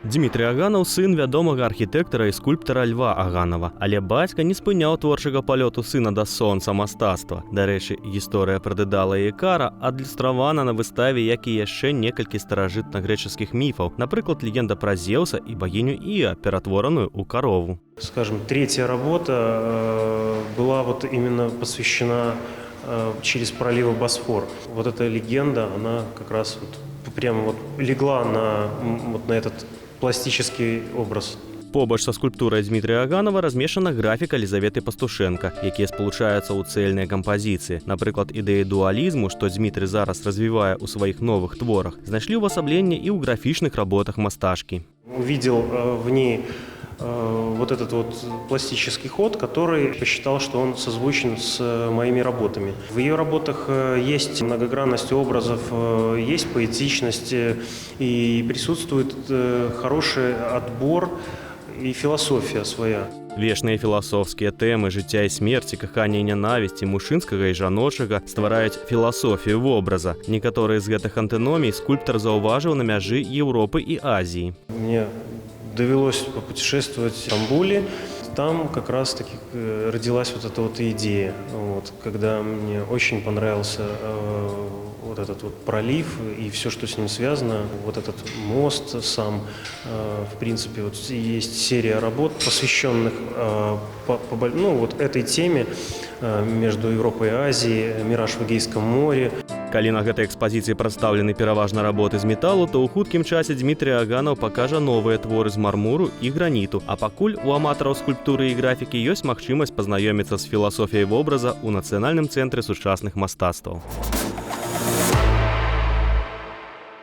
Дмітрый Аганаў сын вядомага архітэктара і скульптара Льва Аганава, але бацька не спыняў творчага палёту сына да сонца мастацтва. Дарэчы, гісторыя пра Дэдала і Ікара адлюстравана на выставе, як і яшчэ некалькі старажытна-грэчаскіх міфаў, напрыклад, легенда пра Зеўса і багіню Іа, ператвораную ў корову. Скажем, третья работа была вот именно посвящена через проливы Босфор. Вот эта легенда, она как раз вот прямо вот легла на этот пластический образ. Побач са скульптурай Дмітрыя Аганава размешчана графік Елізаветы Пастушенка, якія спалучаюцца ў цэльныя кампазіцыі. Напрыклад, ідэі дуалізму, што Дмітрый зараз развівае ў сваіх новых творах, знайшлі ўвасабленне і ў графічных работах мастачкі. Увидел в ней вот этот вот пластический ход, который посчитал, что он созвучен с моими работами. В ее работах есть многогранность образов, есть поэтичность и присутствует хороший отбор и философия своя. Вечныя філасофскія тэмы жыцця і смерці, кахання і нянавісці, мужчынскага і жаночага ствараюць філасофію вобраза. Некаторыя з гэтых антыномій скульптар заўважыў на мяжы Еўропы і Азіі. Мне довелось попутешествовать в Стамбуле. Там как раз-таки родилась вот эта вот идея, вот, когда мне очень понравился вот этот вот пролив и все, что с ним связано, вот этот мост сам. В принципе, вот есть серия работ, посвященных вот этой теме между Европой и Азией, «Мираж в Эгейском море». Калі на гэтай экспазіцыі прадстаўлены пераважна работы з металу, то ў хуткім часе Дмітрый Аганаў пакажа новыя творы з мармуру і граніту. А пакуль у аматараў скульптуры і графікі ёсць магчымасць пазнаёміцца з філасофіяй вобраза ў Нацыянальным цэнтры сучасных мастацтваў.